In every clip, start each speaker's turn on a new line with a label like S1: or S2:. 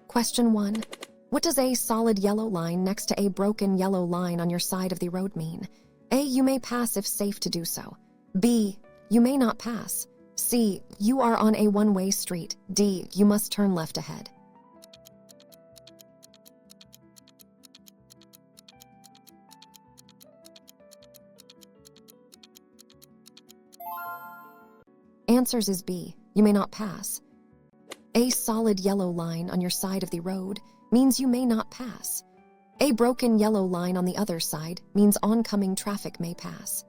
S1: Question 1. What does a solid yellow line next to a broken yellow line on your side of the road mean? A. You may pass if safe to do so. B. You may not pass. C. You are on a one-way street. D. You must turn left ahead. Answers is B. You may not pass. A solid yellow line on your side of the road means you may not pass. A broken yellow line on the other side means oncoming traffic may pass.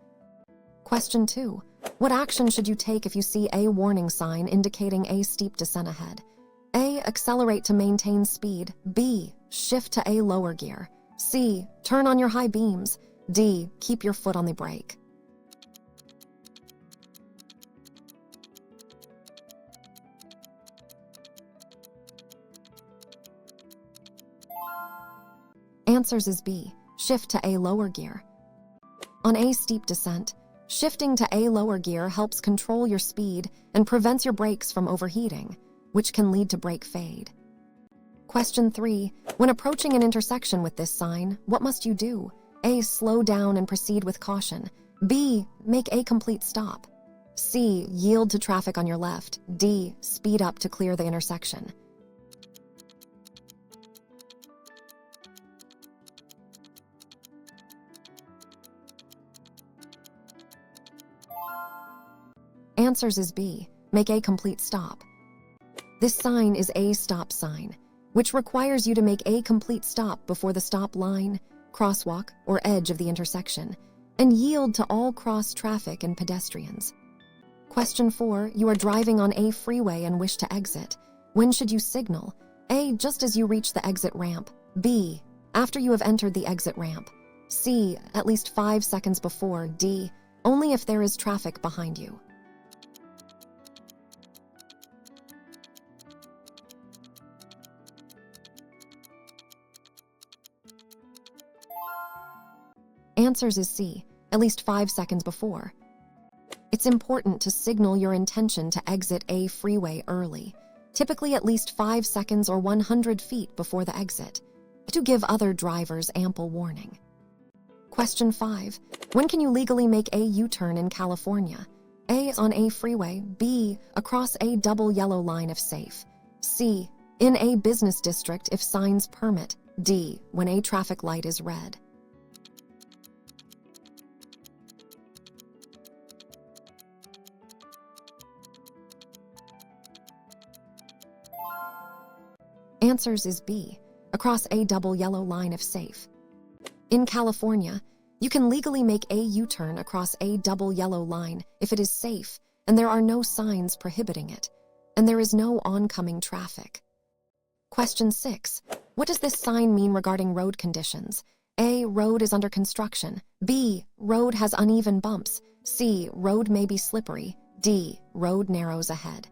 S1: Question 2. What action should you take if you see a warning sign indicating a steep descent ahead? A. Accelerate to maintain speed. B. Shift to a lower gear. C. Turn on your high beams. D. Keep your foot on the brake. Answers is B. Shift to a lower gear. On a steep descent, shifting to a lower gear helps control your speed and prevents your brakes from overheating, which can lead to brake fade. Question 3. When approaching an intersection with this sign, what must you do? A. Slow down and proceed with caution. B. Make a complete stop. C. Yield to traffic on your left. D. Speed up to clear the intersection. Answers is B. Make a complete stop. This sign is a stop sign, which requires you to make a complete stop before the stop line, crosswalk, or edge of the intersection, and yield to all cross traffic and pedestrians. Question 4. You are driving on a freeway and wish to exit. When should you signal? A. Just as you reach the exit ramp. B. After you have entered the exit ramp. C. At least 5 seconds before. D. Only if there is traffic behind you. Answers is C. At least 5 seconds before. It's important to signal your intention to exit a freeway early, typically at least 5 seconds or 100 feet before the exit, to give other drivers ample warning. Question 5. When can you legally make a U-turn in California? A. On a freeway. B. Across a double yellow line if safe. C. In a business district if signs permit. D. When a traffic light is red. Answers is B. Across a double yellow line if safe. In California, you can legally make a U-turn across a double yellow line if it is safe and there are no signs prohibiting it, and there is no oncoming traffic. Question 6. What does this sign mean regarding road conditions? A. Road is under construction. B. Road has uneven bumps. C. Road may be slippery. D. Road narrows ahead.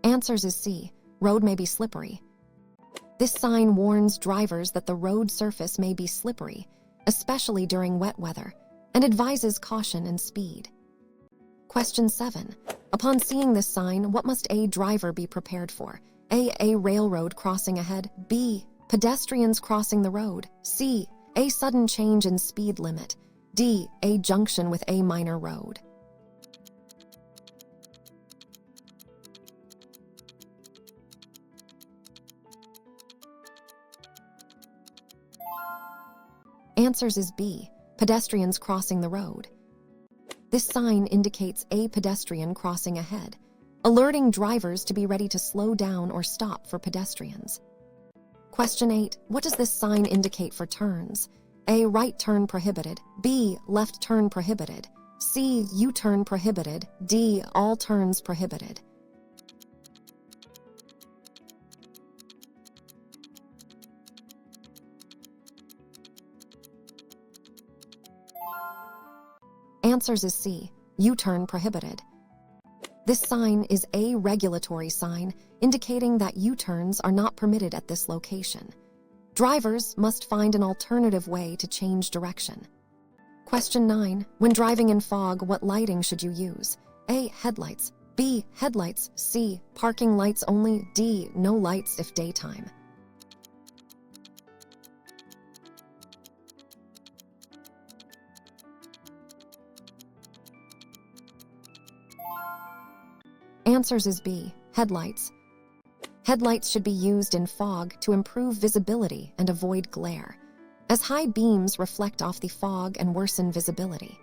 S1: Answers is C. Road may be slippery. This sign warns drivers that the road surface may be slippery, especially during wet weather, and advises caution and speed. Question 7. Upon seeing this sign, what must a driver be prepared for? A. A railroad crossing ahead. B. Pedestrians crossing the road. C. A sudden change in speed limit. D. A junction with a minor road. Answers is B. Pedestrians crossing the road. This sign indicates a pedestrian crossing ahead, alerting drivers to be ready to slow down or stop for pedestrians. Question 8. What does this sign indicate for turns? A. Right turn prohibited. B. Left turn prohibited. C. U-turn prohibited. D. All turns prohibited. Answers is C. U-turn prohibited. This sign is a regulatory sign indicating that U-turns are not permitted at this location. Drivers must find an alternative way to change direction. Question 9. When driving in fog, what lighting should you use? A. Headlights. B. Headlights. C. Parking lights only. D. No lights if daytime. Answers is B. Headlights. Headlights should be used in fog to improve visibility and avoid glare, as high beams reflect off the fog and worsen visibility.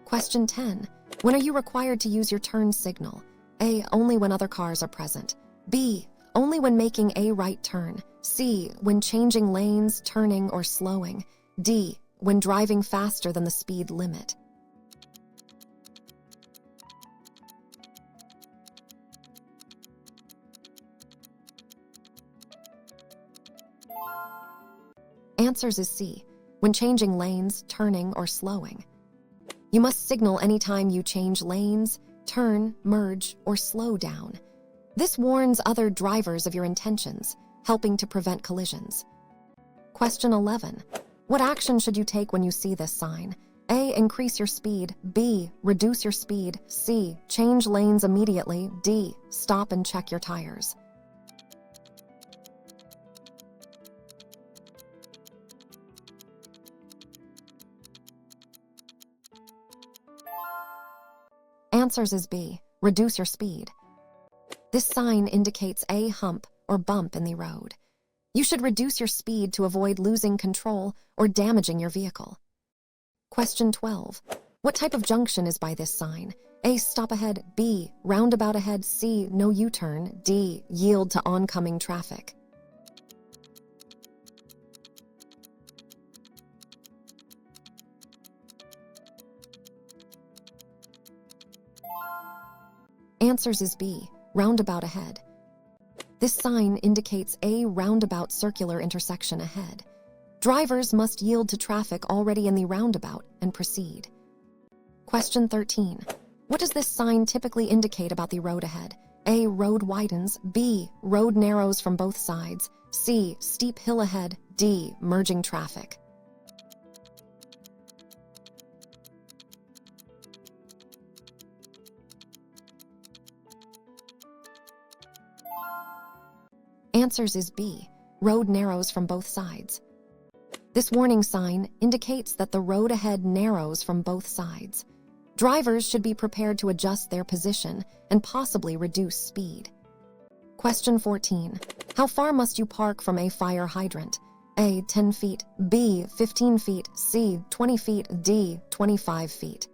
S1: Question 10. When are you required to use your turn signal? A. Only when other cars are present. B. Only when making a right turn. C. When changing lanes, turning, or slowing. D. When driving faster than the speed limit. Answers is C. When changing lanes, turning, or slowing. You must signal anytime you change lanes, turn, merge, or slow down. This warns other drivers of your intentions, helping to prevent collisions. Question 11. What action should you take when you see this sign? A. Increase your speed. B. Reduce your speed. C. Change lanes immediately. D. Stop and check your tires. Answers is B. Reduce your speed. This sign indicates a hump or bump in the road. You should reduce your speed to avoid losing control or damaging your vehicle. Question 12. What type of junction is by this sign? A. Stop ahead. B. Roundabout ahead. C. No U-turn. D. Yield to oncoming traffic. Answers is B. Roundabout ahead. This sign indicates a roundabout circular intersection ahead. Drivers must yield to traffic already in the roundabout and proceed. Question 13. What does this sign typically indicate about the road ahead? A. Road widens. B. Road narrows from both sides. C. Steep hill ahead. D. Merging traffic. Answers is B. Road narrows from both sides. This warning sign indicates that the road ahead narrows from both sides. Drivers should be prepared to adjust their position and possibly reduce speed. Question 14. How far must you park from a fire hydrant? A. 10 feet. B. 15 feet. C. 20 feet. D. 25 feet.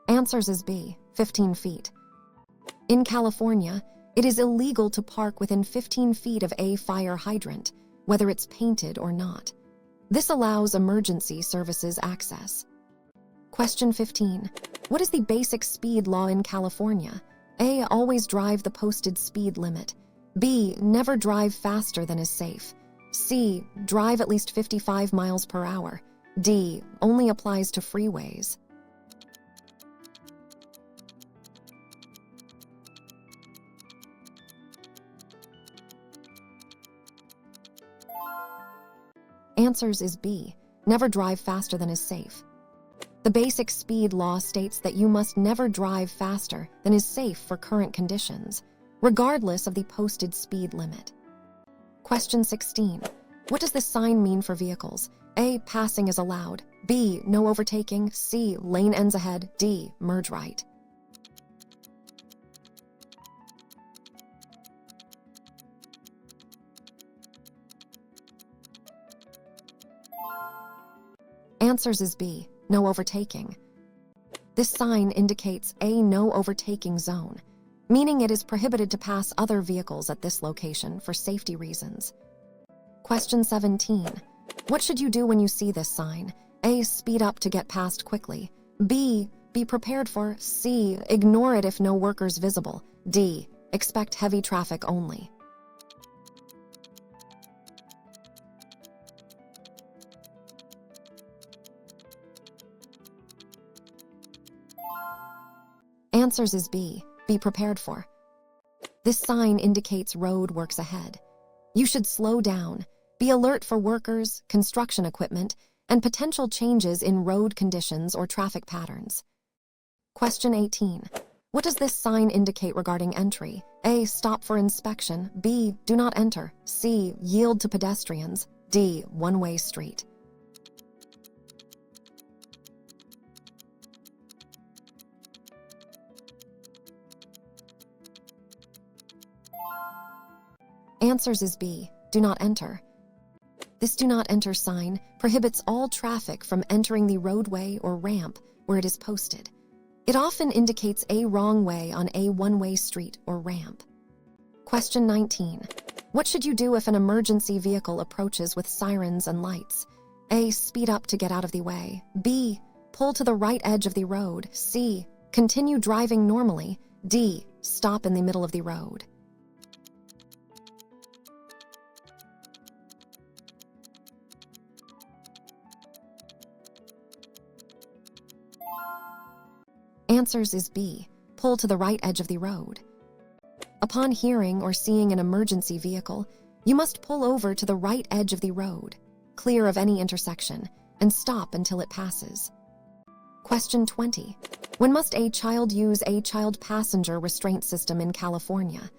S1: Answers is B. 15 feet. In California, it is illegal to park within 15 feet of a fire hydrant, whether it's painted or not. This allows emergency services access. Question 15. What is the basic speed law in California? A. Always drive the posted speed limit. B. Never drive faster than is safe. C. Drive at least 55 miles per hour. D. Only applies to freeways. Answers is B. Never drive faster than is safe. The basic speed law states that you must never drive faster than is safe for current conditions, regardless of the posted speed limit. Question 16. What does this sign mean for vehicles? A. Passing is allowed. B. No overtaking. C. Lane ends ahead. D. Merge right. Answers is B. No overtaking. This sign indicates a no overtaking zone, meaning it is prohibited to pass other vehicles at this location for safety reasons. Question 17. What does this sign mean for vehicles? A. Passing is allowed. B. No overtaking. C. Lane ends ahead. D. Merge right. Answers is B. This sign indicates a no overtaking zone, meaning it is prohibited to pass other vehicles at this location for safety reasons. Question 17. What should you do when you see this sign? A. Speed up to get past quickly. B. Be prepared for. C. Ignore it if no workers visible. D. Expect heavy traffic only. Answers is B. be prepared for. This sign indicates road works ahead. You should slow down, be alert for workers, construction equipment, and potential changes in road conditions or traffic patterns. Question 18. What does this sign indicate regarding entry? A. Stop for inspection. B. Do not enter. C. Yield to pedestrians. D. One-way street. Answers is B. Do not enter. This do not enter sign prohibits all traffic from entering the roadway or ramp where it is posted. It often indicates a wrong way on a one-way street or ramp. Question 19. What should you do if an emergency vehicle approaches with sirens and lights? A. Speed up to get out of the way. B. Pull to the right edge of the road. C. Continue driving normally. D. Stop in the middle of the road. Answers is B. Pull to the right edge of the road. Upon hearing or seeing an emergency vehicle, you must pull over to the right edge of the road, clear of any intersection, and stop until it passes. Question 20. When must a child use a child passenger restraint system in California?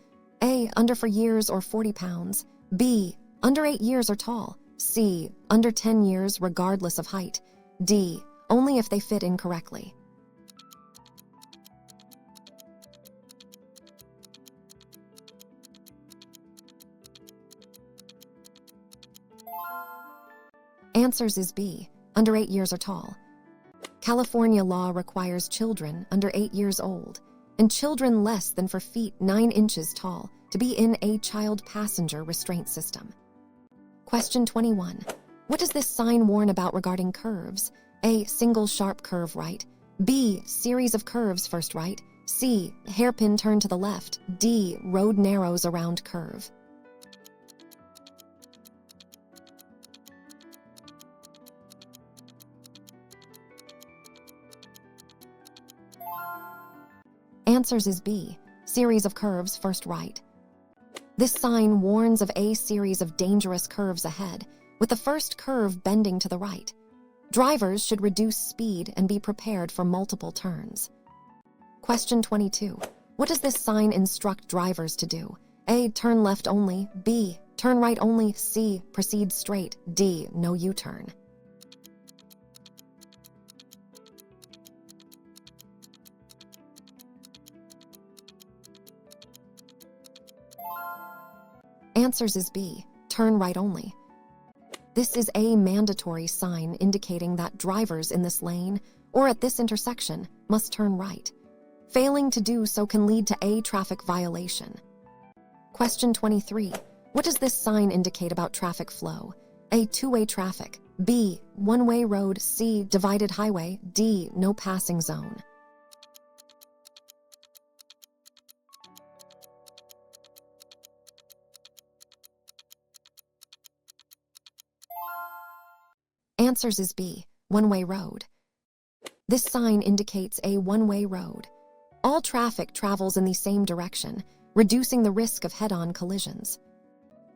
S1: A. Under 4 years or 40 pounds. B. Under 8 years or tall. C. Under 10 years regardless of height. D. Only if they fit incorrectly. Answers is B. Under 8 years or tall. California law requires children under 8 years old and children less than 4 feet 9 inches tall to be in a child passenger restraint system. Question 21. What does this sign warn about regarding curves? A. Single sharp curve right. B. Series of curves first right. C. Hairpin turn to the left. D. Road narrows around curve. Answers is B. Series of curves first right. This sign warns of a series of dangerous curves ahead, with the first curve bending to the right. Drivers should reduce speed and be prepared for multiple turns. Question 22. What does this sign instruct drivers to do? A. Turn left only. B. Turn right only. C. Proceed straight. D. No U-turn. Answers is B. Turn right only. This is a mandatory sign indicating that drivers in this lane or at this intersection must turn right. Failing to do so can lead to a traffic violation. Question 23. What does this sign indicate about traffic flow? A. Two-way traffic. B. One-way road. C. Divided highway. D. No passing zone. Answers is B. One-way road. This sign indicates a one-way road. All traffic travels in the same direction, reducing the risk of head-on collisions.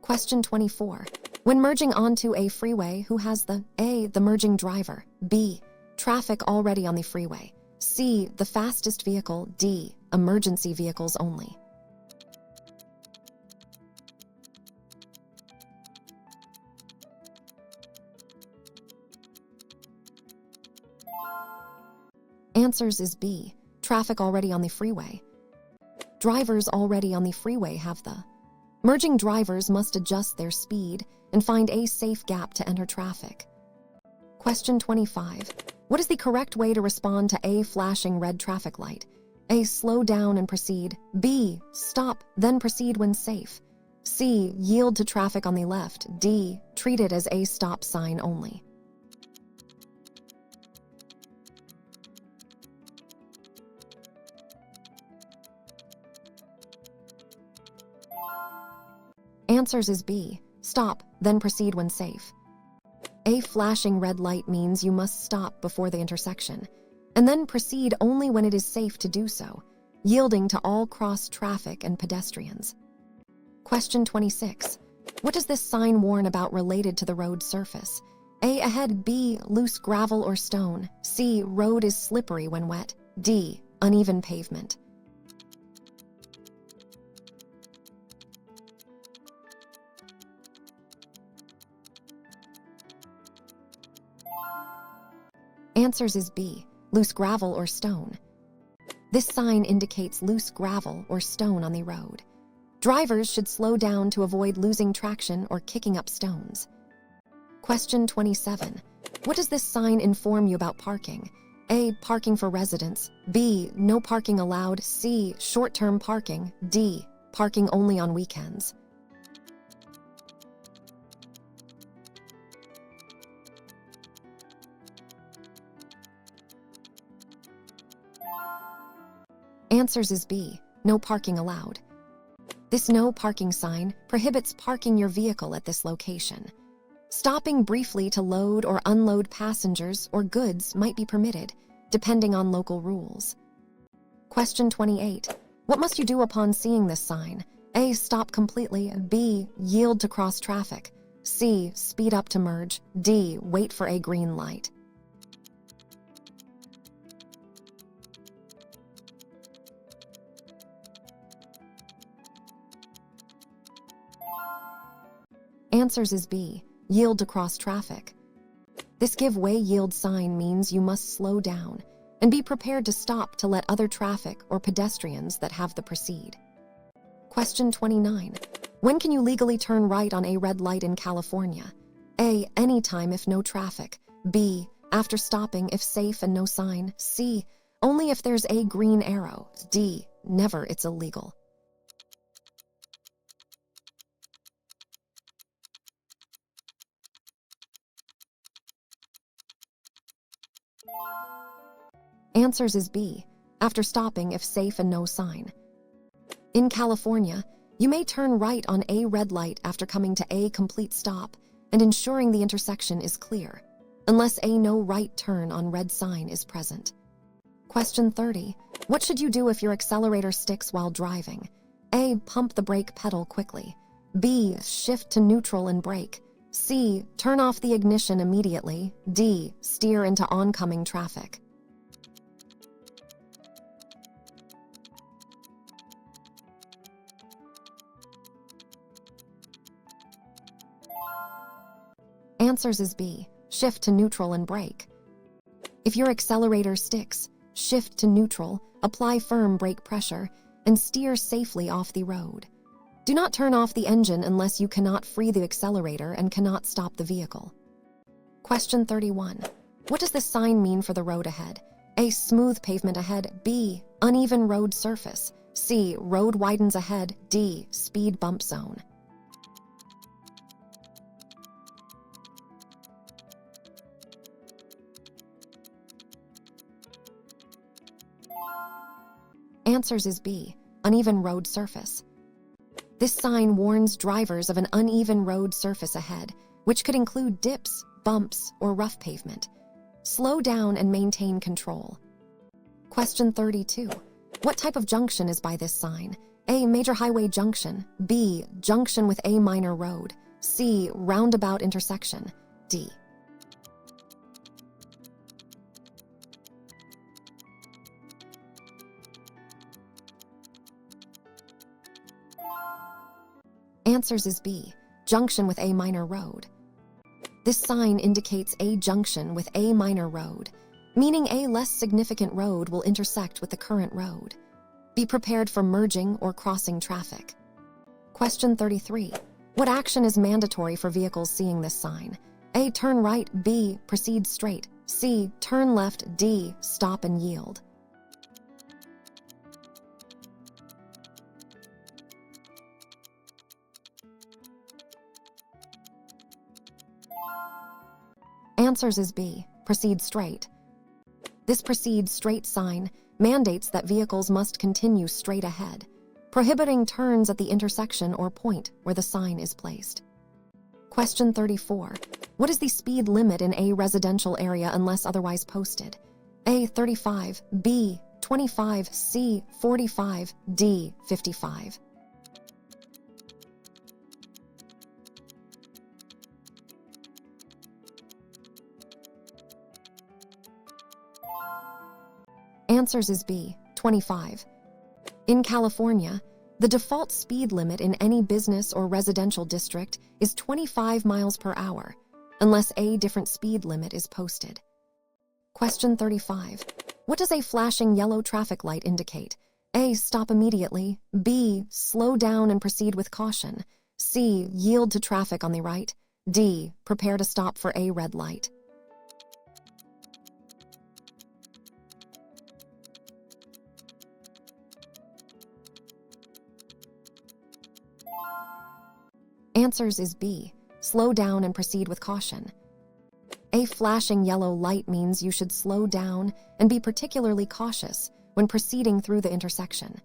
S1: Question 24. When merging onto a freeway, who has the A. The merging driver. B. Traffic already on the freeway. C. The fastest vehicle. D. Emergency vehicles only. Answers is B. Traffic already on the freeway. Drivers already on the freeway have the. Merging drivers must adjust their speed and find a safe gap to enter traffic. Question 25. What is the correct way to respond to A. Flashing red traffic light? A. Slow down and proceed. B. Stop, then proceed when safe. C. Yield to traffic on the left. D. Treat it as a stop sign only. Answers is B. Stop, then proceed when safe. A flashing red light means you must stop before the intersection, and then proceed only when it is safe to do so. yielding to all cross traffic and pedestrians. Question 26. What does this sign warn about related to the road surface? A. Ahead. B. Loose gravel or stone. C. Road is slippery when wet. D. Uneven pavement. Answers is B. Loose gravel or stone. This sign indicates loose gravel or stone on the road. Drivers should slow down to avoid losing traction or kicking up stones. Question 27. What does this sign inform you about parking? A. Parking for residents. B. No parking allowed. C. Short-term parking. D. Parking only on weekends. Answers is B. No parking allowed. This no parking sign prohibits parking your vehicle at this location. Stopping briefly to load or unload passengers or goods might be permitted, depending on local rules. Question 28. What must you do upon seeing this sign? A. Stop completely. B. Yield to cross traffic. C. Speed up to merge. D. Wait for a green light. Answers is B. Yield to cross traffic. This give way yield sign means you must slow down and be prepared to stop to let other traffic or pedestrians that have the proceed. Question 29. When can you legally turn right on a red light in California? A. Anytime if no traffic. B. After stopping if safe and no sign. C. Only if there's a green arrow. D. Never, it's illegal. Answers is B. After stopping if safe and no sign. In California, you may turn right on a red light after coming to a complete stop and ensuring the intersection is clear, unless a no right turn on red sign is present. Question 30. What should you do if your accelerator sticks while driving? A. Pump the brake pedal quickly. B. Shift to neutral and brake. C. Turn off the ignition immediately. D. Steer into oncoming traffic. Answers is B. Shift to neutral and brake. If your accelerator sticks, shift to neutral, apply firm brake pressure, and steer safely off the road. Do not turn off the engine unless you cannot free the accelerator and cannot stop the vehicle. Question 31. What does this sign mean for the road ahead? A. Smooth pavement ahead. B. Uneven road surface. C. Road widens ahead. D. Speed bump zone. Answers is B. Uneven road surface. This sign warns drivers of an uneven road surface ahead, which could include dips, bumps, or rough pavement. Slow down and maintain control. Question 32. What type of junction is by this sign? A. Major highway junction. B. Junction with a minor road. C. Roundabout intersection. D. Answers is B. Junction with a minor road. This sign indicates a junction with a minor road, meaning a less significant road will intersect with the current road. Be prepared for merging or crossing traffic. Question 33. What action is mandatory for vehicles seeing this sign? A. Turn right. B. Proceed straight. C. Turn left. D. Stop and yield. Answers is B. Proceed straight. This proceed straight sign mandates that vehicles must continue straight ahead, prohibiting turns at the intersection or point where the sign is placed. Question 34. What is the speed limit in a residential area unless otherwise posted? A. 35. B. 25, C 45, D 55. Answers is B 25. In California, the default speed limit in any business or residential district is 25 miles per hour, unless a different speed limit is posted. Question 35. What does a flashing yellow traffic light indicate? A. Stop immediately. B. Slow down and proceed with caution. C. Yield to traffic on the right. D. Prepare to stop for a red light. Answers is B. Slow down and proceed with caution. A flashing yellow light means you should slow down and be particularly cautious when proceeding through the intersection.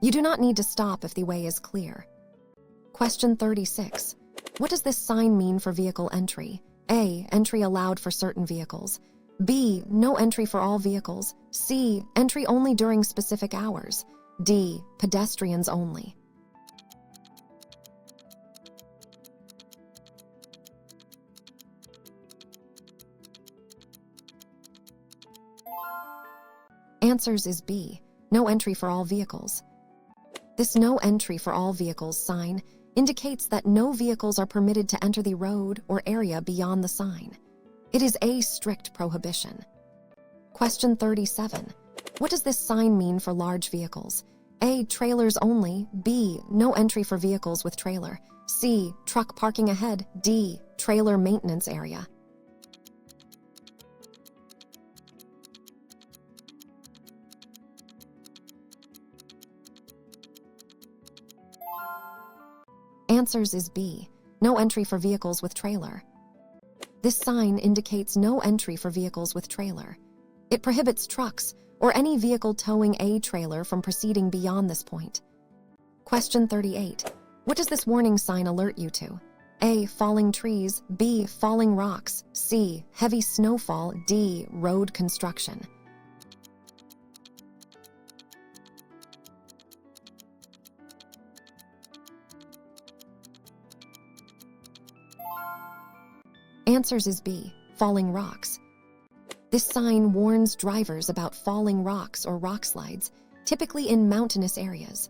S1: You do not need to stop if the way is clear. Question 36. What does this sign mean for vehicle entry? A. Entry allowed for certain vehicles. B. No entry for all vehicles. C. Entry only during specific hours. D. Pedestrians only. Answers is B. No entry for all vehicles. This no entry for all vehicles sign indicates that no vehicles are permitted to enter the road or area beyond the sign. It is a strict prohibition. Question 37. What does this sign mean for large vehicles? A. Trailers only. B. No entry for vehicles with trailer. C. Truck parking ahead. D. Trailer maintenance area. Answers is B. No entry for vehicles with trailer. This sign indicates no entry for vehicles with trailer. It prohibits trucks or any vehicle towing a trailer from proceeding beyond this point. Question 38. What does this warning sign alert you to? A. Falling trees. B. Falling rocks. C. Heavy snowfall. D. Road construction. Answers is B. Falling rocks. This sign warns drivers about falling rocks or rock slides, typically in mountainous areas.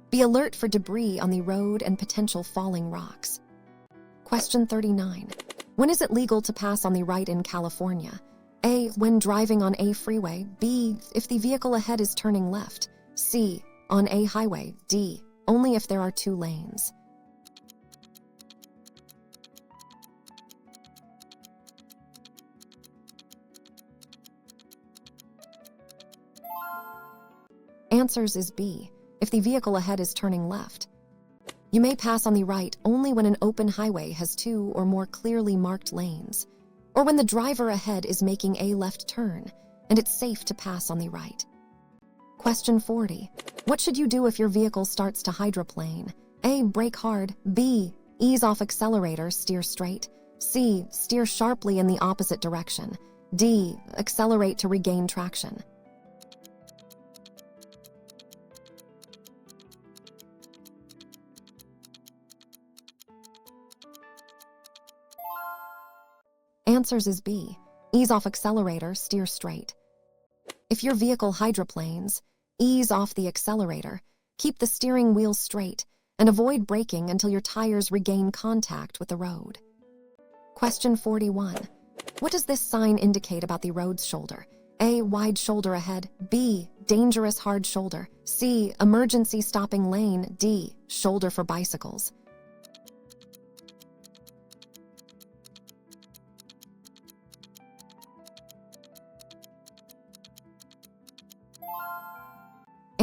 S1: Be alert for debris on the road and potential falling rocks. Question 39. When is it legal to pass on the right in California? A. When driving on a freeway. B. If the vehicle ahead is turning left. C. On a highway. D. Only if there are two lanes. Answers is B. If the vehicle ahead is turning left. You may pass on the right only when an open highway has two or more clearly marked lanes, or when the driver ahead is making a left turn and it's safe to pass on the right. Question 40. What should you do if your vehicle starts to hydroplane? A. Brake hard. B. Ease off accelerator, steer straight. C. Steer sharply in the opposite direction. D. Accelerate to regain traction. Answers is B. Ease off accelerator, steer straight. If your vehicle hydroplanes, ease off the accelerator, keep the steering wheel straight, and avoid braking until your tires regain contact with the road. Question 41. What does this sign indicate about the road's shoulder? A. Wide shoulder ahead. B. Dangerous hard shoulder. C. Emergency stopping lane. D. Shoulder for bicycles.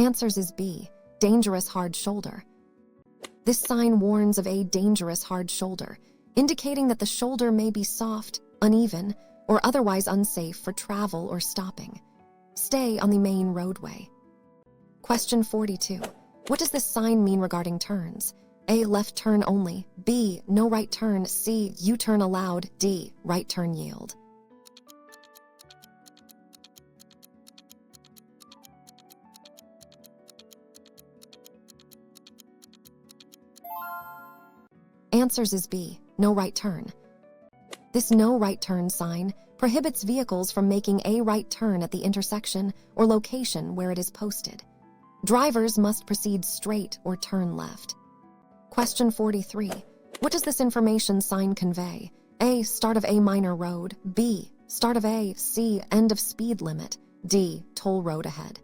S1: Answers is B. Dangerous hard shoulder. This sign warns of a dangerous hard shoulder, indicating that the shoulder may be soft, uneven, or otherwise unsafe for travel or stopping. Stay on the main roadway. Question 42. What does this sign mean regarding turns? A. Left turn only. B. No right turn. C. U-turn allowed. D. Right turn yield. Answers is B, no right turn. This no right turn sign prohibits vehicles from making a right turn at the intersection or location where it is posted. Drivers must proceed straight or turn left. Question 43. What does this information sign convey? A, start of a minor road. B, start of A. C, end of speed limit. D, toll road ahead.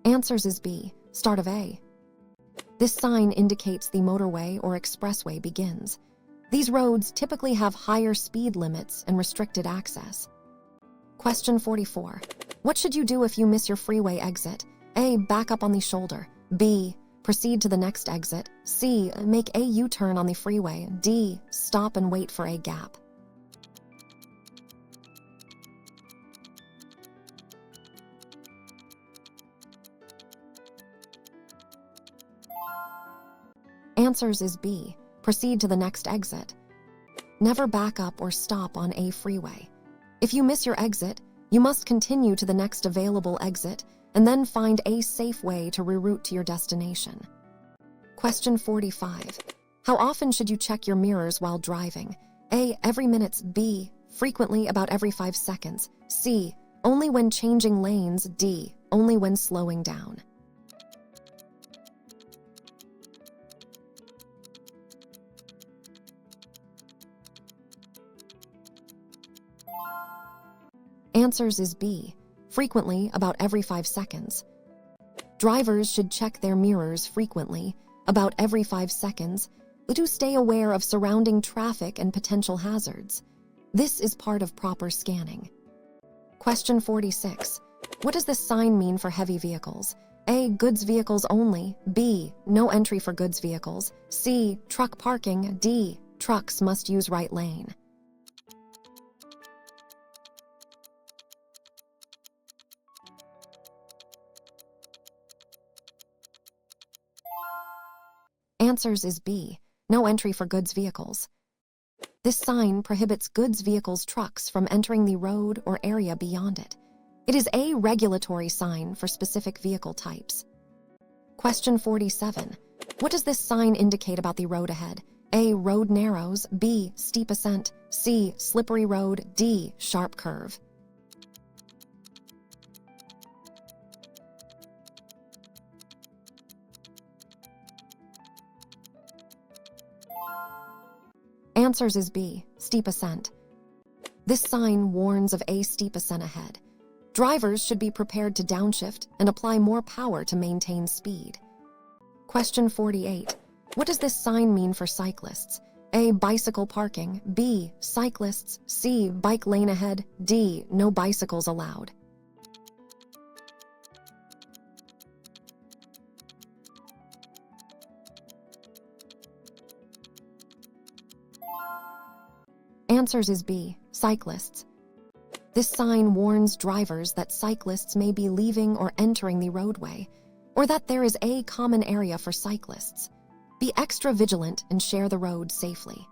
S1: Answers is B, start of A. This sign indicates the motorway or expressway begins. These roads typically have higher speed limits and restricted access. Question 44. What should you do if you miss your freeway exit? A, back up on the shoulder. B, proceed to the next exit. C, make a U-turn on the freeway. D, stop and wait for a gap. Answers is B, proceed to the next exit. Never back up or stop on a freeway. If you miss your exit, you must continue to the next available exit and then find a safe way to reroute to your destination. Question 45. How often should you check your mirrors while driving? A, every minute. B, frequently, about every 5 seconds. C, only when changing lanes. D, only when slowing down. Answers is B, frequently, about every 5 seconds. Drivers should check their mirrors frequently, about every 5 seconds, to stay aware of surrounding traffic and potential hazards. This is part of proper scanning. Question 46. What does this sign mean for heavy vehicles? A, goods vehicles only. B, no entry for goods vehicles. C, truck parking. D, trucks must use right lane. Answers is B, no entry for goods vehicles. This sign prohibits goods vehicles trucks from entering the road or area beyond it. It is a regulatory sign for specific vehicle types. Question 47. What does this sign indicate about the road ahead? A, road narrows. B, steep ascent. C, slippery road. D, sharp curve. Answers is B, steep ascent. This sign warns of a steep ascent ahead. Drivers should be prepared to downshift and apply more power to maintain speed. Question 48. What does this sign mean for cyclists? A, bicycle parking. B, cyclists. C, bike lane ahead. D, no bicycles allowed. Answers is B, cyclists. This sign warns drivers that cyclists may be leaving or entering the roadway, or that there is a common area for cyclists. Be extra vigilant and share the road safely.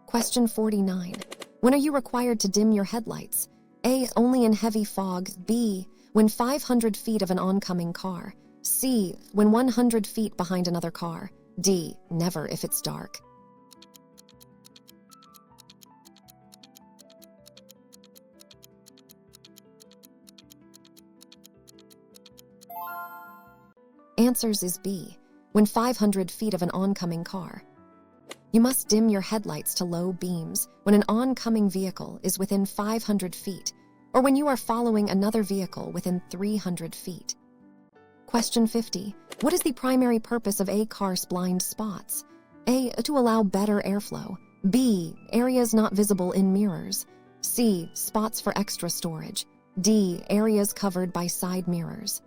S1: Question 49. When are you required to dim your headlights? A, only in heavy fog. B, when 500 feet of an oncoming car. C, when 100 feet behind another car. D, never if it's dark. Answers is B, when 500 feet of an oncoming car. You must dim your headlights to low beams when an oncoming vehicle is within 500 feet, or when you are following another vehicle within 300 feet. Question 50. What is the primary purpose of a car's blind spots? A, to allow better airflow. B, areas not visible in mirrors. C, spots for extra storage. D, areas covered by side mirrors.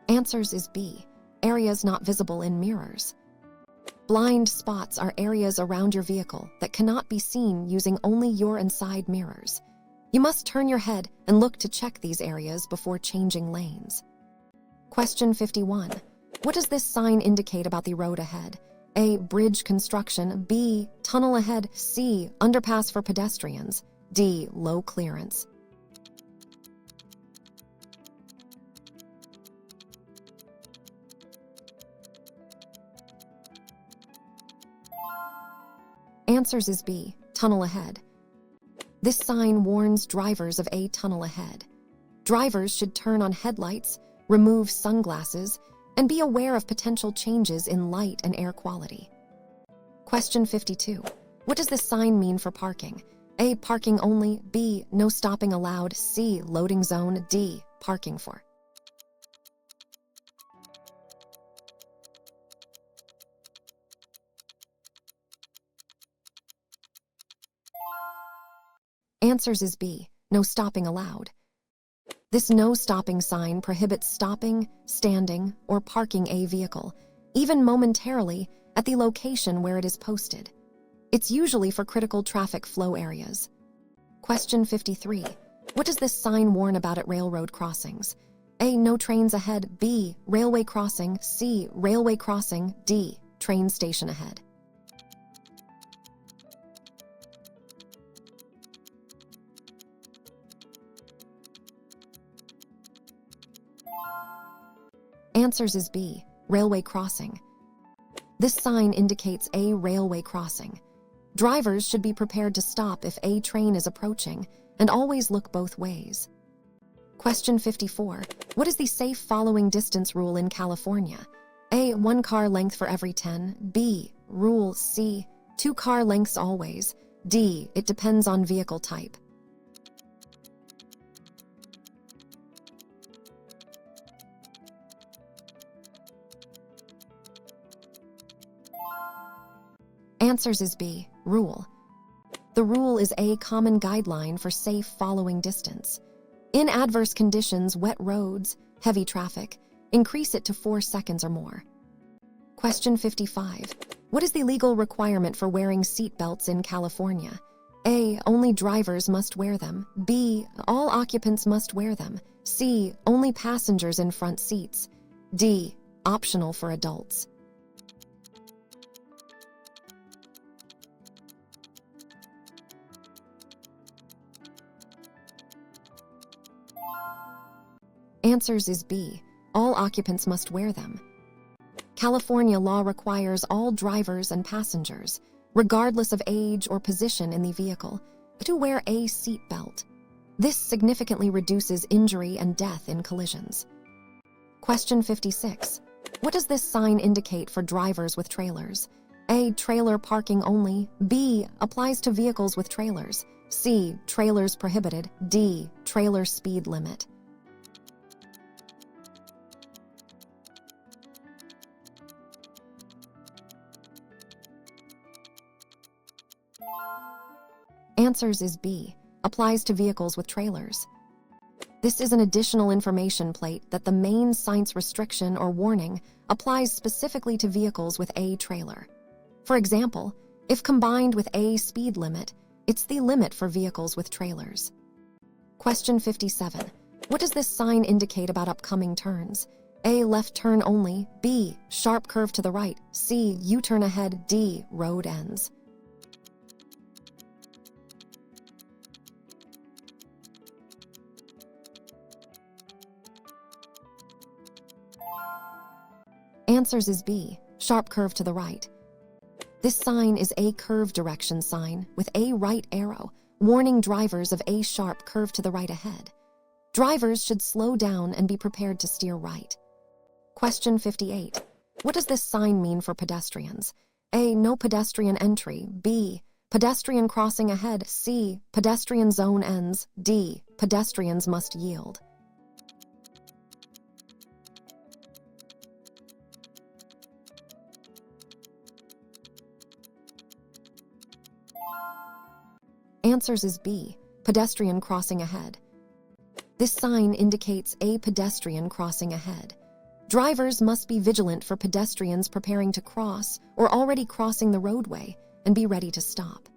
S1: Answers is B, areas not visible in mirrors. Blind spots are areas around your vehicle that cannot be seen using only your inside mirrors. You must turn your head and look to check these areas before changing lanes. Question 51. What does this sign indicate about the road ahead? A. Bridge construction. B. Tunnel ahead. C. Underpass for pedestrians. D. Low clearance. Answers is B. Tunnel ahead. This sign warns drivers of a tunnel ahead. Drivers should turn on headlights, remove sunglasses, and be aware of potential changes in light and air quality. Question 52. What does this sign mean for parking? A. Parking only. B. No stopping allowed. C. Loading zone. D. Parking for. Answers is B. No stopping allowed. This no stopping sign prohibits stopping, standing, or parking a vehicle, even momentarily, at the location where it is posted. It's usually for critical traffic flow areas. Question 53. What does this sign warn about at railroad crossings? A. No trains ahead. B. Railway crossing. C. Railway crossing. D. Train station ahead. Answers is B. Railway crossing. This sign indicates a railway crossing. Drivers should be prepared to stop if a train is approaching and always look both ways. Question 54. What is the safe following distance rule in California? A. 1 car length for every 10. B. Rule C. 2 car lengths always. D. It depends on vehicle type. Answers is B. Rule. The rule is a common guideline for safe following distance. In adverse conditions, wet roads, heavy traffic, increase it to 4 seconds or more. Question 55. What is the legal requirement for wearing seat belts in California? A. Only drivers must wear them. B. All occupants must wear them. C. Only passengers in front seats. D. Optional for adults. Answers is B. All occupants must wear them. California law requires all drivers and passengers, regardless of age or position in the vehicle, to wear a seat belt. This significantly reduces injury and death in collisions. Question 56. What does this sign indicate for drivers with trailers? A. Trailer parking only. B. Applies to vehicles with trailers. C. Trailers prohibited. D. Trailer speed limit. Answers is B. Applies to vehicles with trailers. This is an additional information plate that the main sight's restriction or warning applies specifically to vehicles with a trailer. For example, if combined with a speed limit, it's the limit for vehicles with trailers. Question 57. What does this sign indicate about upcoming turns? A. Left turn only. B. Sharp curve to the right. C. U-turn ahead. D. Road ends. Answers is B. Sharp curve to the right. This sign is a curve direction sign with a right arrow, warning drivers of a sharp curve to the right ahead. Drivers should slow down and be prepared to steer right. Question 58. What does this sign mean for pedestrians? A. No pedestrian entry. B. Pedestrian crossing ahead. C. Pedestrian zone ends. D. Pedestrians must yield. Answers is B. Pedestrian crossing ahead. This sign indicates a pedestrian crossing ahead. Drivers must be vigilant for pedestrians preparing to cross or already crossing the roadway and be ready to stop.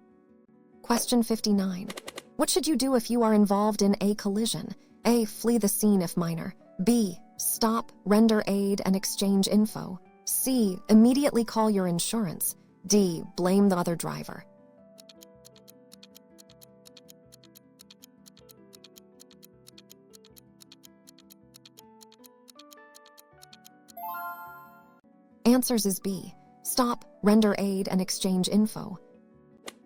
S1: Question 59. What should you do if you are involved in a collision? A. Flee the scene if minor. B. Stop, render aid, and exchange info. C. Immediately call your insurance. D. Blame the other driver. Answers is B. Stop, render aid, and exchange info.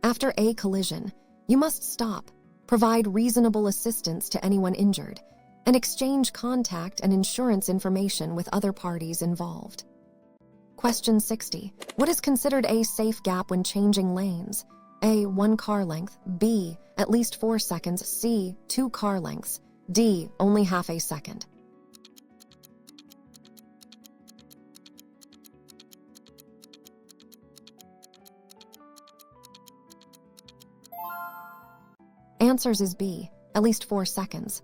S1: After a collision, you must stop, provide reasonable assistance to anyone injured, and exchange contact and insurance information with other parties involved. Question 60. What is considered a safe gap when changing lanes? A. 1 car length. B. At least 4 seconds. C. 2 car lengths. D. Only half a second. Answers is B. At least 4 seconds.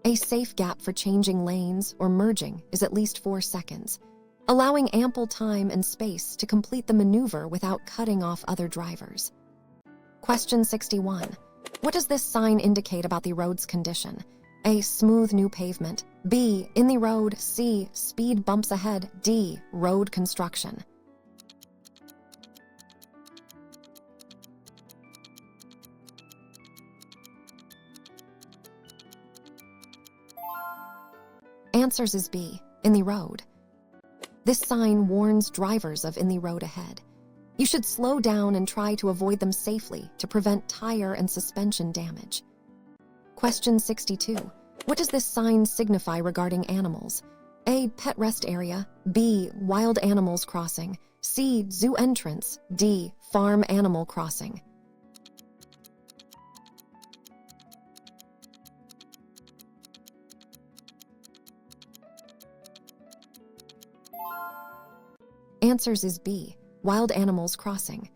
S1: A safe gap for changing lanes or merging is at least 4 seconds, allowing ample time and space to complete the maneuver without cutting off other drivers. Question 61. What does this sign indicate about the road's condition? A. Smooth new pavement. B. In the road. C. Speed bumps ahead. D. Road construction. Answers is B. In the road. This sign warns drivers of in the road ahead. You should slow down and try to avoid them safely to prevent tire and suspension damage. Question 62. What does this sign signify regarding animals? A. Pet rest area. B. Wild animals crossing. C. Zoo entrance. D. Farm animal crossing. Answers is B. Wild animals crossing.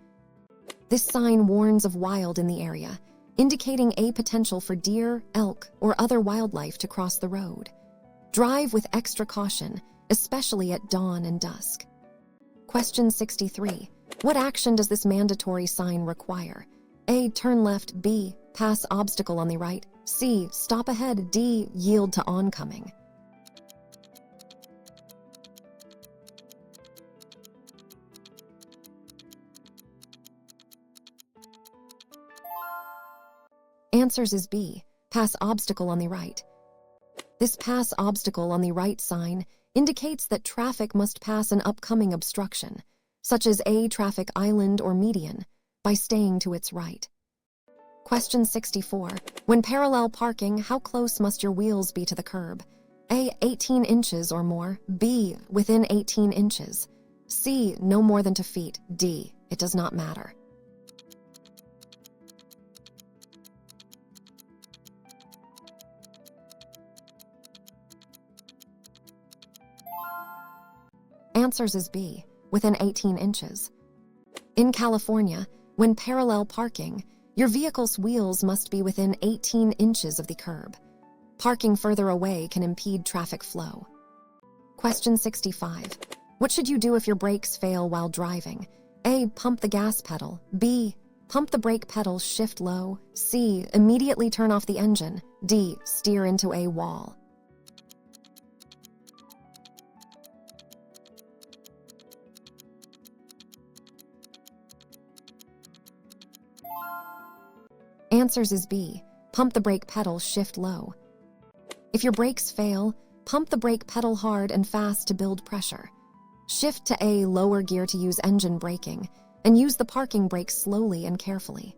S1: This sign warns of wild in the area, indicating a potential for deer, elk, or other wildlife to cross the road. Drive with extra caution, especially at dawn and dusk. Question 63. What action does this mandatory sign require? A. Turn left. B. Pass obstacle on the right. C. Stop ahead. D. Yield to oncoming. Answers is B. Pass obstacle on the right. This pass obstacle on the right sign indicates that traffic must pass an upcoming obstruction, such as a traffic island or median, by staying to its right. Question 64. When parallel parking, how close must your wheels be to the curb? A. 18 inches or more. B. Within 18 inches. C. No more than 2 feet. D. It does not matter. Answers is B. Within 18 inches. In California, when parallel parking, your vehicle's wheels must be within 18 inches of the curb. Parking further away can impede traffic flow. Question 65. What should you do if your brakes fail while driving? A. Pump the gas pedal. B. Pump the brake pedal, shift low. C. Immediately turn off the engine. D. Steer into a wall. Answers is B. Pump the brake pedal, shift low. If your brakes fail, pump the brake pedal hard and fast to build pressure. Shift to a lower gear to use engine braking, and use the parking brake slowly and carefully.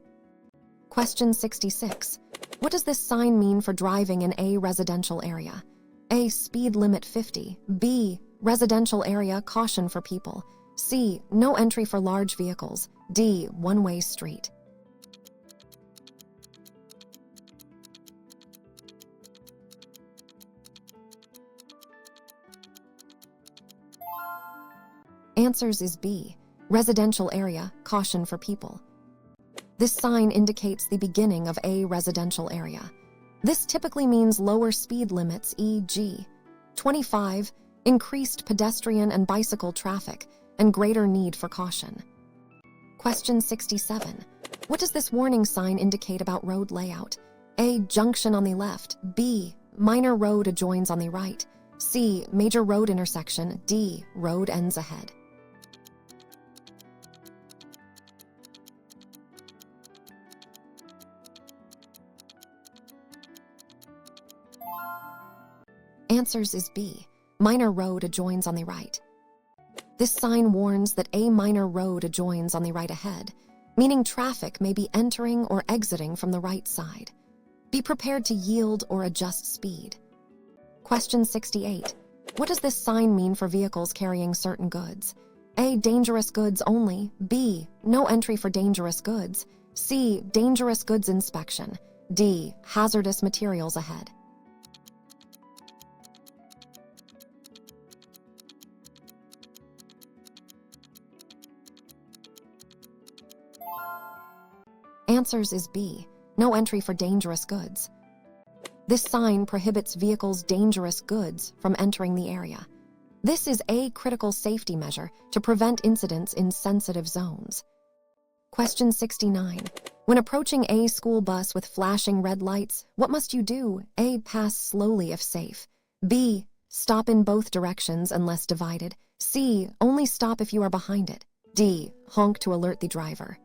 S1: Question 66. What does this sign mean for driving in a residential area? A. Speed limit 50. B. Residential area, caution for people. C. No entry for large vehicles. D. One-way street. Answers is B. Residential area, caution for people. This sign indicates the beginning of a residential area. This typically means lower speed limits, e.g. 25, increased pedestrian and bicycle traffic, and greater need for caution. Question 67. What does this warning sign indicate about road layout? A. Junction on the left. B. minor road adjoins on the right. C, major road intersection. D, road ends ahead. Answers is B, minor road adjoins on the right. This sign warns that a minor road adjoins on the right ahead, meaning traffic may be entering or exiting from the right side. Be prepared to yield or adjust speed. Question 68. What does this sign mean for vehicles carrying certain goods? A, dangerous goods only. B, no entry for dangerous goods. C, dangerous goods inspection. D, hazardous materials ahead. Answers is B, no entry for dangerous goods. This sign prohibits vehicles' dangerous goods from entering the area. This is a critical safety measure to prevent incidents in sensitive zones. Question 69. When approaching a school bus with flashing red lights, what must you do? A, pass slowly if safe. B, stop in both directions unless divided. C, only stop if you are behind it. D, honk to alert the driver.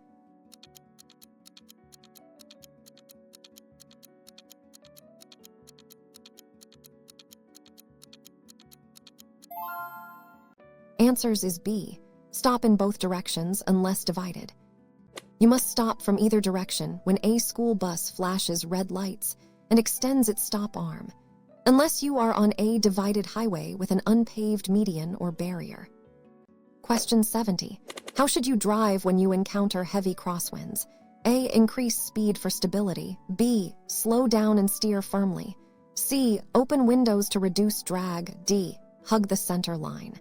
S1: Answers is B, stop in both directions unless divided. You must stop from either direction when a school bus flashes red lights and extends its stop arm, unless you are on a divided highway with an unpaved median or barrier. Question 70. How should you drive when you encounter heavy crosswinds? A, increase speed for stability. B, slow down and steer firmly. C, open windows to reduce drag. D, hug the center line.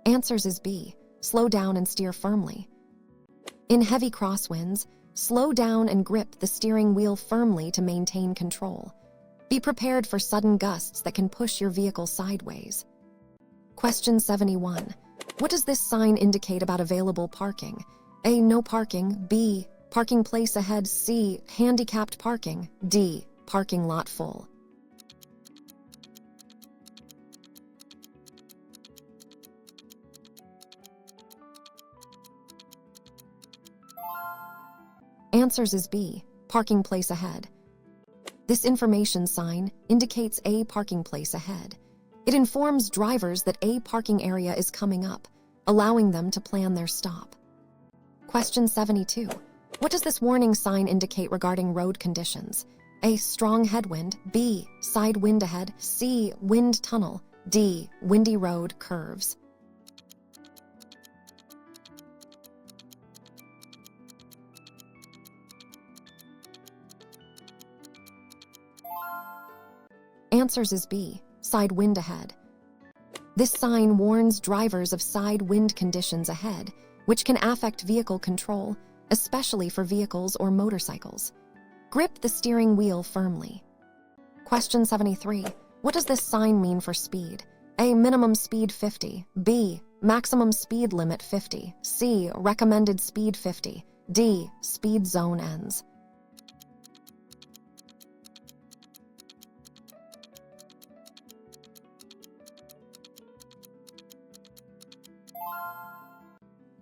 S1: Answers is B, slow down and steer firmly. In heavy crosswinds, slow down and grip the steering wheel firmly to maintain control. Be prepared for sudden gusts that can push your vehicle sideways. Question 71. What does this sign indicate about available parking? A, no parking. B, parking place ahead. C, handicapped parking. D, parking lot full. Answers is B, parking place ahead. This information sign indicates a parking place ahead. It informs drivers that a parking area is coming up, allowing them to plan their stop. Question 72. What does this warning sign indicate regarding road conditions? A, strong headwind. B, side wind ahead. C, wind tunnel. D, windy road curves. Answers is B, side wind ahead. This sign warns drivers of side wind conditions ahead, which can affect vehicle control, especially for vehicles or motorcycles. Grip the steering wheel firmly. Question 73. What does this sign mean for speed? A, minimum speed 50. B, maximum speed limit 50. C, recommended speed 50. D, speed zone ends.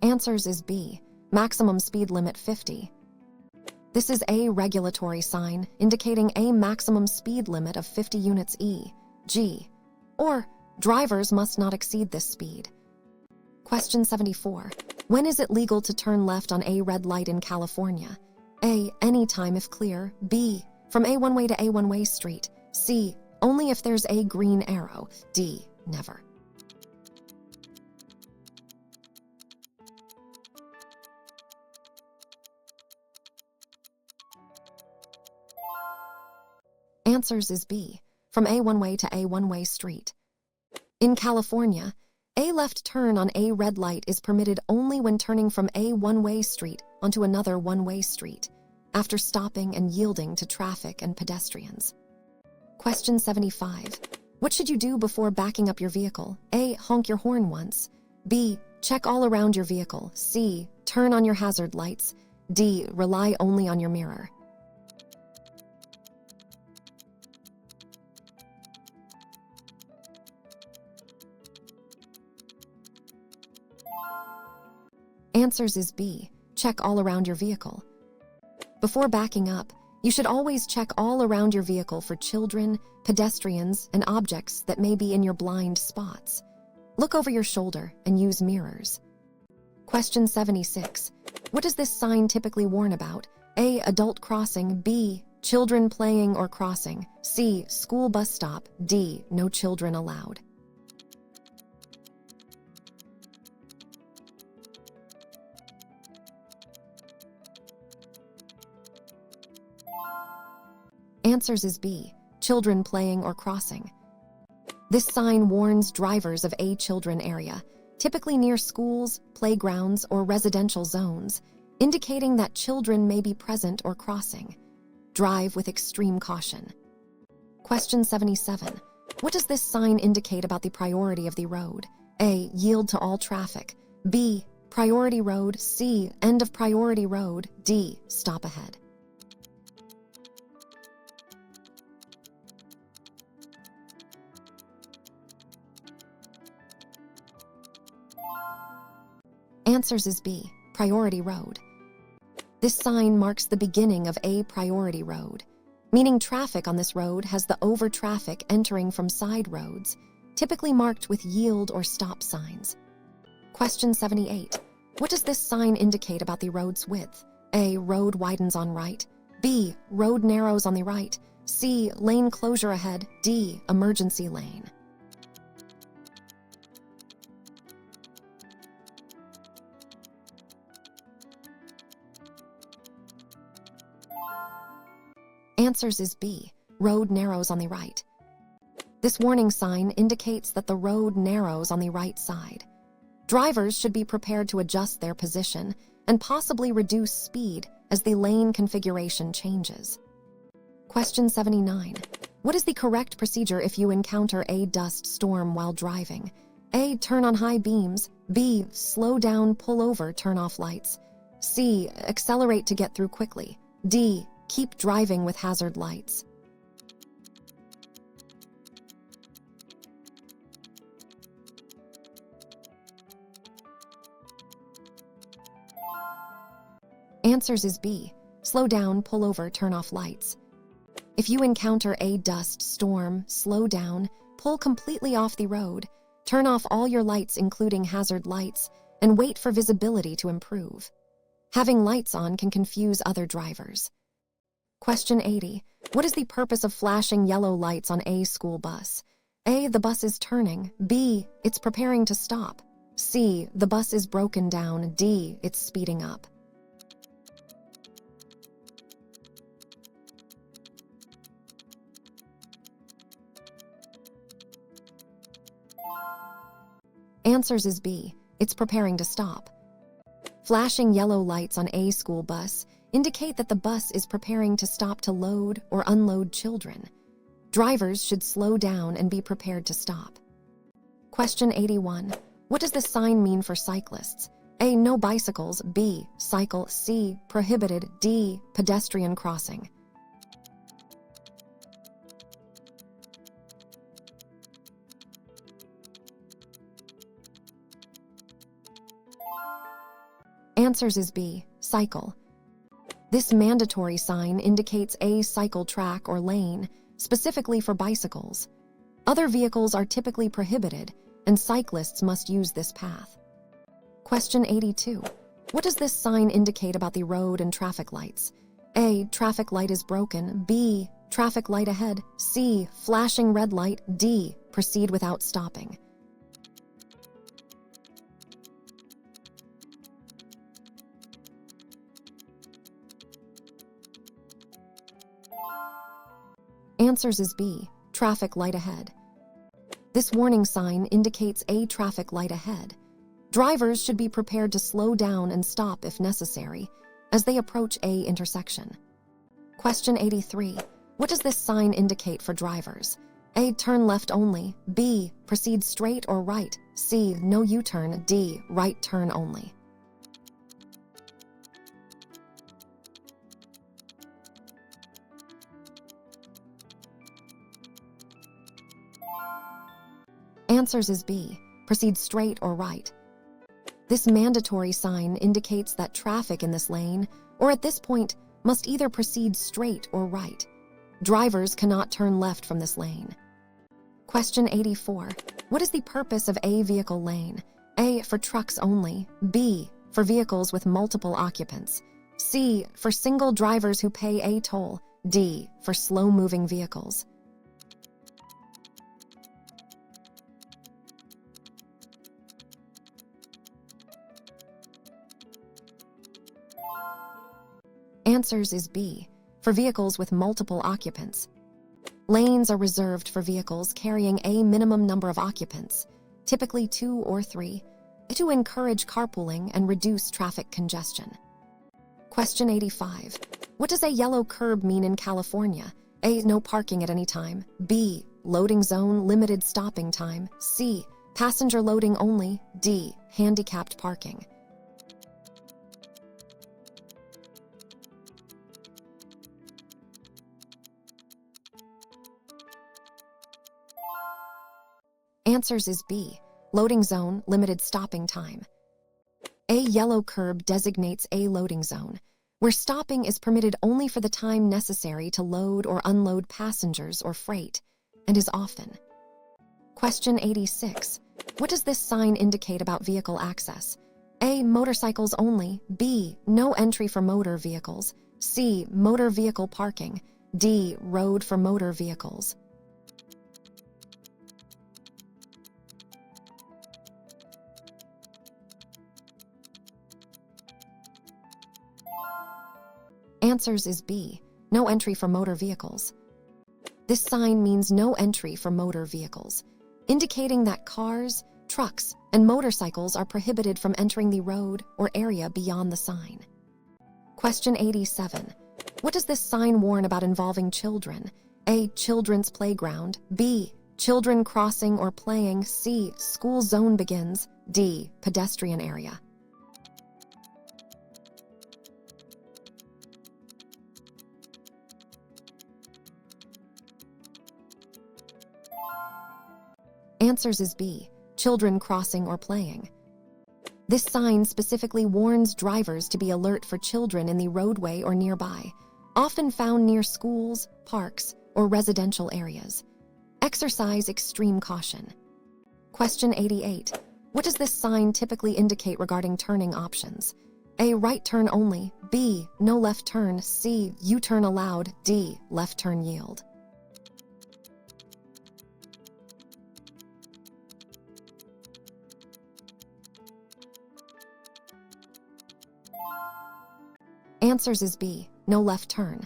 S1: Answers is B, maximum speed limit 50. This is a regulatory sign indicating a maximum speed limit of 50 units e.g., or drivers must not exceed this speed. Question 74. When is it legal to turn left on a red light in California? A, anytime if clear. B, from a one-way to a one-way street. C, only if there's a green arrow. D, never. Answers is B, from a one-way to a one-way street. In California, a left turn on a red light is permitted only when turning from a one-way street onto another one-way street, after stopping and yielding to traffic and pedestrians. Question 75. What should you do before backing up your vehicle? A, honk your horn once. B. Check all around your vehicle. C. Turn on your hazard lights. D. Rely only on your mirror. Answers is B. Check all around your vehicle. Before backing up, you should always check all around your vehicle for children, pedestrians, and objects that may be in your blind spots. Look over your shoulder and use mirrors. Question 76. What does this sign typically warn about? A. Adult crossing. B. Children playing or crossing. C. School bus stop. D. No children allowed. Answers is B. Children playing or crossing. This sign warns drivers of a children area, typically near schools, playgrounds, or residential zones, indicating that children may be present or crossing. Drive with extreme caution. Question 77. What does this sign indicate about the priority of the road? A. Yield to all traffic. B. Priority road. C. End of priority road. D. Stop ahead. Answers is B. Priority road. This sign marks the beginning of a priority road, meaning traffic on this road has the over traffic entering from side roads, typically marked with yield or stop signs. Question 78. What does this sign indicate about the road's width? A. Road widens on right. B. Road narrows on the right. C. Lane closure ahead. D. Emergency lane. Answers is B. Road narrows on the right. This warning sign indicates that the road narrows on the right side. Drivers should be prepared to adjust their position and possibly reduce speed as the lane configuration changes. Question 79. What is the correct procedure if you encounter a dust storm while driving? A. Turn on high beams. B. Slow down, pull over, turn off lights. C. Accelerate to get through quickly. D. Keep driving with hazard lights. Answers is B. Slow down, pull over, turn off lights. If you encounter a dust storm, slow down, pull completely off the road, turn off all your lights including hazard lights, and wait for visibility to improve. Having lights on can confuse other drivers. Question 80. What is the purpose of flashing yellow lights on a school bus? A. The bus is turning. B. It's preparing to stop. C. The bus is broken down. D. It's speeding up. Answers is B. It's preparing to stop. Flashing yellow lights on a school bus indicate that the bus is preparing to stop to load or unload children. Drivers should slow down and be prepared to stop. Question 81. What does this sign mean for cyclists? A. No bicycles. B. Cycle. C. Prohibited. D. Pedestrian crossing. Answers is B. Cycle. This mandatory sign indicates a cycle track or lane, specifically for bicycles. Other vehicles are typically prohibited, and cyclists must use this path. Question 82. What does this sign indicate about the road and traffic lights? A. Traffic light is broken. B. Traffic light ahead. C. Flashing red light. D. Proceed without stopping. Answers is B. Traffic light ahead. This warning sign indicates a traffic light ahead. Drivers should be prepared to slow down and stop if necessary as they approach a intersection. Question 83. What does this sign indicate for drivers? A. Turn left only. B. Proceed straight or right. C. No U-turn. D. Right turn only. Answers is B. Proceed straight or right. This mandatory sign indicates that traffic in this lane, or at this point, must either proceed straight or right. Drivers cannot turn left from this lane. Question 84. What is the purpose of a vehicle lane? A. For trucks only. B. For vehicles with multiple occupants. C. For single drivers who pay a toll. D. For slow-moving vehicles. Answers is B. For vehicles with multiple occupants. Lanes are reserved for vehicles carrying a minimum number of occupants, typically 2 or 3, to encourage carpooling and reduce traffic congestion. Question 85. What does a yellow curb mean in California? A. No parking at any time. B. Loading zone, limited stopping time. C. Passenger loading only. D. Handicapped parking. Answers is B. Loading zone, limited stopping time. A yellow curb designates a loading zone, where stopping is permitted only for the time necessary to load or unload passengers or freight, and is often. Question 86. What does this sign indicate about vehicle access? A. Motorcycles only. B. No entry for motor vehicles. C. Motor vehicle parking. D. Road for motor vehicles. Answers is B. No entry for motor vehicles. This sign means no entry for motor vehicles, indicating that cars, trucks, and motorcycles are prohibited from entering the road or area beyond the sign. Question 87. What does this sign warn about involving children? A. Children's playground. B. Children crossing or playing. C. School zone begins. D. Pedestrian area. Answers is B. Children crossing or playing. This sign specifically warns drivers to be alert for children in the roadway or nearby, often found near schools, parks, or residential areas. Exercise extreme caution. Question 88. What does this sign typically indicate regarding turning options? A. Right turn only. B. No left turn. C. U-turn allowed. D. Left turn yield. Answers is B. No left turn.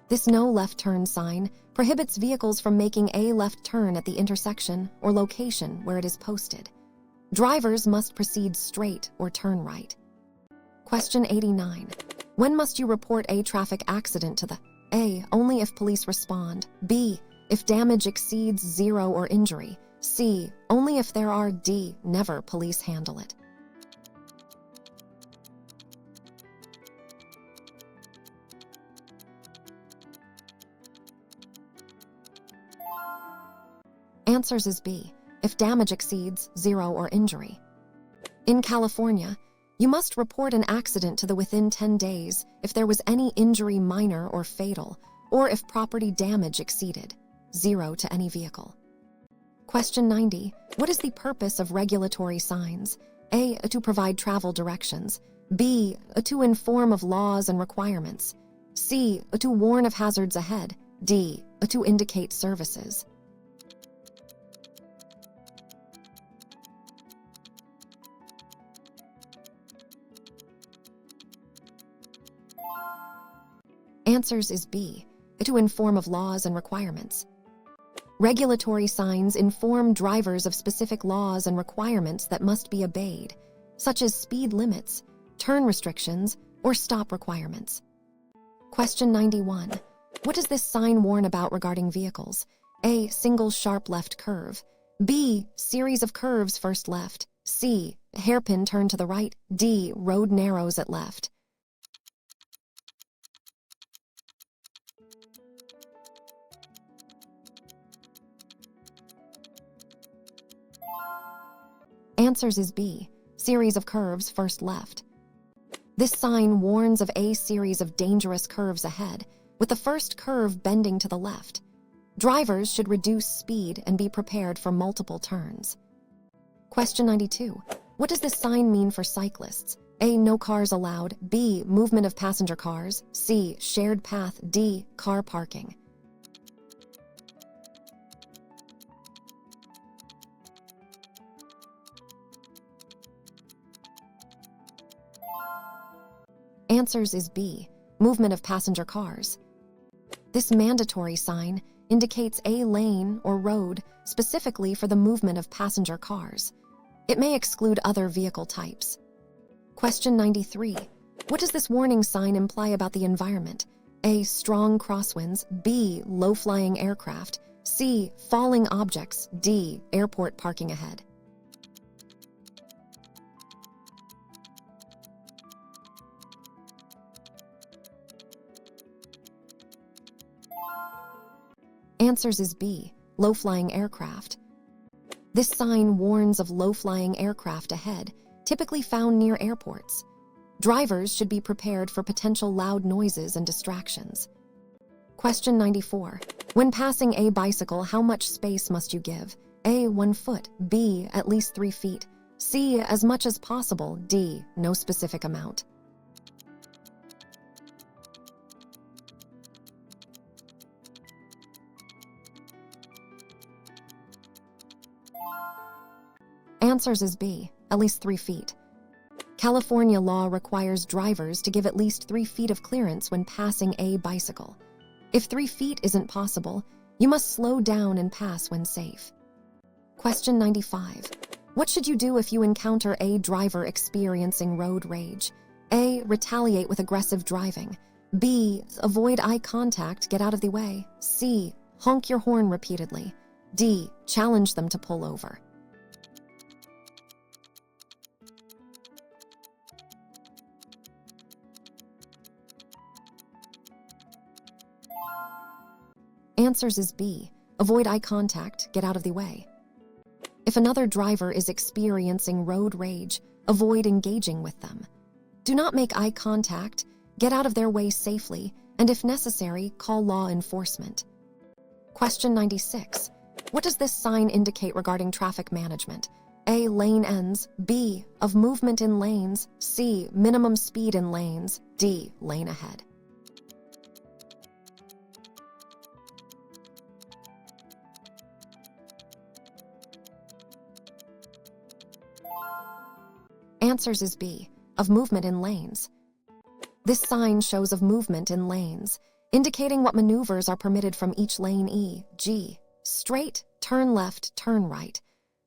S1: This no left turn sign prohibits vehicles from making a left turn at the intersection or location where it is posted. Drivers must proceed straight or turn right. Question 89. When must you report a traffic accident to the A. Only if police respond. B. If damage exceeds 0 or injury. C. Only if there are. D. Never police handle it. Answers is B. If damage exceeds 0 or injury. In California, you must report an accident to the within 10 days if there was any injury minor or fatal, or if property damage exceeded 0 to any vehicle. Question 90. What is the purpose of regulatory signs? A. To provide travel directions. B. To inform of laws and requirements. C. To warn of hazards ahead. D. To indicate services. Answers is B. To inform of laws and requirements. Regulatory signs inform drivers of specific laws and requirements that must be obeyed, such as speed limits, turn restrictions, or stop requirements. Question 91. What does this sign warn about regarding vehicles? A. Single sharp left curve. B. Series of curves first left. C. Hairpin turn to the right. D. Road narrows at left. Answers is B. Series of curves first left. This sign warns of a series of dangerous curves ahead, with the first curve bending to the left. Drivers should reduce speed and be prepared for multiple turns. Question 92. What does this sign mean for cyclists? A. No cars allowed. B. Movement of passenger cars. C. Shared path. D. Car parking. Answers is B. Movement of passenger cars. This mandatory sign indicates a lane or road specifically for the movement of passenger cars. It may exclude other vehicle types. Question 93. What does this warning sign imply about the environment? A. Strong crosswinds. B. Low-flying aircraft. C. Falling objects. D. Airport parking ahead. Answers is B. Low-flying aircraft. This sign warns of low-flying aircraft ahead, typically found near airports. Drivers should be prepared for potential loud noises and distractions. Question 94. When passing a bicycle, how much space must you give? A. 1 foot. B. At least 3 feet. C. As much as possible. D. No specific amount. Answers is B. At least 3 feet. California law requires drivers to give at least 3 feet of clearance when passing a bicycle. If 3 feet isn't possible, you must slow down and pass when safe. Question 95. What should you do if you encounter a driver experiencing road rage? A. Retaliate with aggressive driving. B. Avoid eye contact, get out of the way. C. Honk your horn repeatedly. D. Challenge them to pull over. Answers is B. Avoid eye contact, get out of the way. If another driver is experiencing road rage, avoid engaging with them. Do not make eye contact, get out of their way safely, and if necessary, call law enforcement. Question 96. What does this sign indicate regarding traffic management? A. Lane ends. B. Of movement in lanes. C. Minimum speed in lanes. D. Lane ahead. Answers is B. Of movement in lanes. This sign shows of movement in lanes, indicating what maneuvers are permitted from each lane. E. G. Straight, turn left, turn right.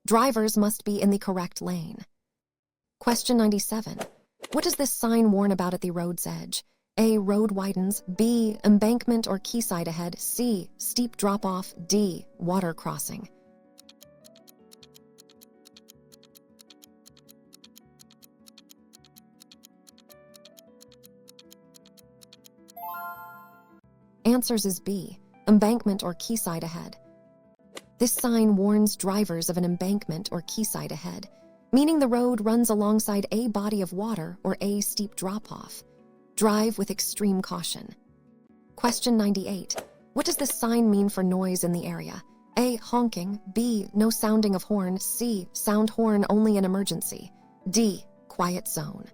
S1: Drivers must be in the correct lane. Question 97. What does this sign warn about at the road's edge? A. Road widens. B. Embankment or quayside ahead. C. Steep drop-off. D. Water crossing. Answers is B. Embankment or quayside ahead. This sign warns drivers of an embankment or quayside ahead, meaning the road runs alongside a body of water or a steep drop-off. Drive with extreme caution. Question 98. What does this sign mean for noise in the area? A. Honking. B. No sounding of horn. C. Sound horn only in emergency. D. Quiet zone.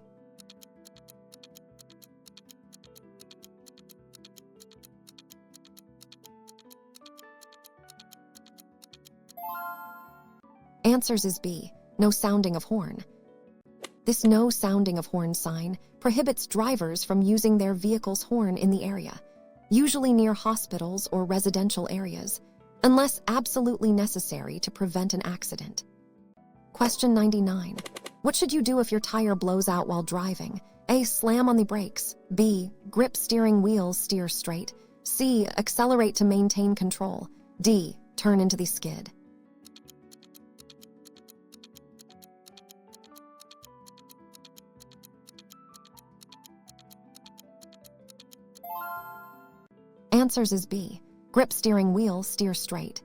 S1: Answers is B. No sounding of horn. This no sounding of horn sign prohibits drivers from using their vehicle's horn in the area, usually near hospitals or residential areas, unless absolutely necessary to prevent an accident. Question 99. What should you do if your tire blows out while driving? A. Slam on the brakes. B. Grip steering wheel, steer straight. C. Accelerate to maintain control. D. turn into the skid. Answers is B. Grip steering wheel, steer straight.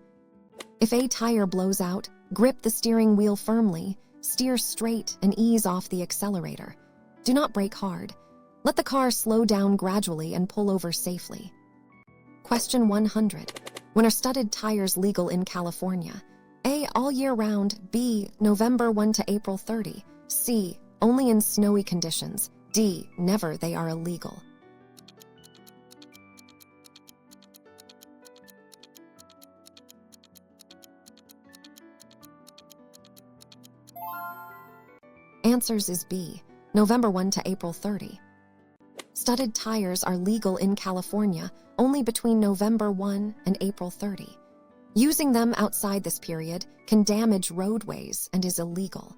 S1: If a tire blows out, grip the steering wheel firmly, steer straight, and ease off the accelerator. Do not brake hard. Let the car slow down gradually and pull over safely. Question 100. When are studded tires legal in California? A. All year round. B. November 1 to April 30. C. Only in snowy conditions. D. Never, they are illegal. Answers is B. November 1 to April 30. Studded tires are legal in California only between November 1 and April 30. Using them outside this period can damage roadways and is illegal.